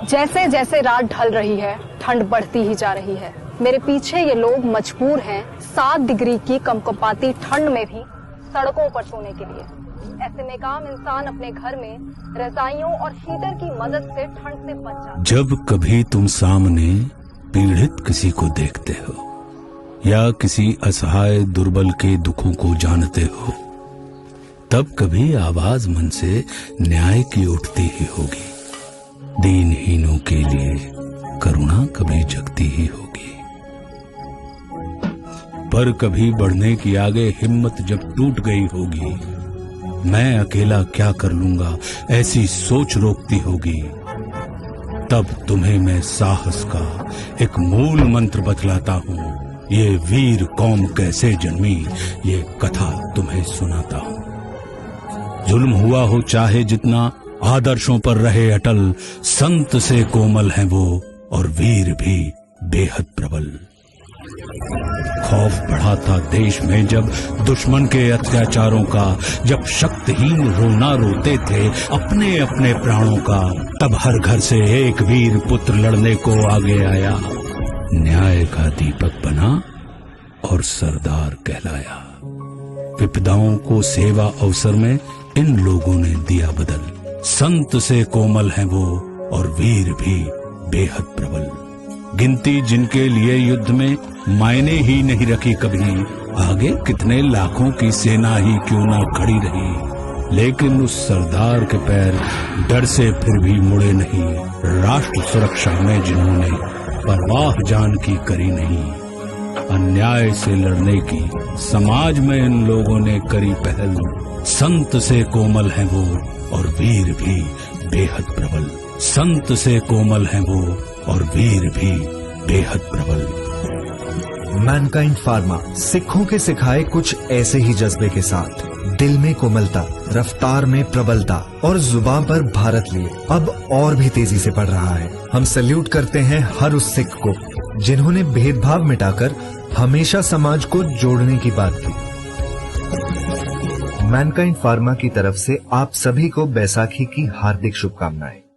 जैसे जैसे रात ढल रही है, ठंड बढ़ती ही जा रही है। मेरे पीछे ये लोग मजबूर हैं 7 डिग्री की कंपकंपाती ठंड में भी सड़कों पर सोने के लिए। ऐसे में काम इंसान अपने घर में रजाइयों और हीटर की मदद से ठंड से बच जाता है। जब कभी तुम सामने पीड़ित किसी को देखते हो या किसी असहाय दुर्बल के दुखों को जानते हो, तब कभी आवाज मन से न्याय की उठती ही होगी। दीनहीनों के लिए करुणा कभी जगती ही होगी। पर कभी बढ़ने की आगे हिम्मत जब टूट गई होगी, मैं अकेला क्या कर लूंगा ऐसी सोच रोकती होगी, तब तुम्हें मैं साहस का एक मूल मंत्र बतलाता हूँ। ये वीर कौम कैसे जन्मी, ये कथा तुम्हें सुनाता हूँ। जुल्म हुआ हो चाहे जितना, आदर्शों पर रहे अटल, संत से कोमल हैं वो और वीर भी बेहद प्रबल। खौफ बढ़ा था देश में जब दुश्मन के अत्याचारों का, जब शक्तिहीन रोना रोते थे अपने अपने प्राणों का, तब हर घर से एक वीर पुत्र लड़ने को आगे आया, न्याय का दीपक बना और सरदार कहलाया। विपदाओं को सेवा अवसर में इन लोगों ने दिया बदल, संत से कोमल हैं वो और वीर भी बेहद प्रबल। गिनती जिनके लिए युद्ध में मायने ही नहीं रखी कभी, आगे कितने लाखों की सेना ही क्यों ना खड़ी रही, लेकिन उस सरदार के पैर डर से फिर भी मुड़े नहीं। राष्ट्र सुरक्षा में जिन्होंने परवाह जान की करी नहीं, अन्याय से लड़ने की समाज में इन लोगों ने करी पहल, संत से कोमल हैं वो और वीर भी बेहद प्रबल। संत से कोमल हैं वो और वीर भी बेहद प्रबल। मैनकाइंड फार्मा सिखों के सिखाए कुछ ऐसे ही जज्बे के साथ, दिल में कोमलता, रफ्तार में प्रबलता और जुबान पर भारत लिए अब और भी तेजी से बढ़ रहा है। हम सैल्यूट करते हैं हर उस सिख को जिन्होंने भेदभाव मिटाकर हमेशा समाज को जोड़ने की बात की। मैनकाइंड फार्मा की तरफ से आप सभी को बैसाखी की हार्दिक शुभकामनाएं।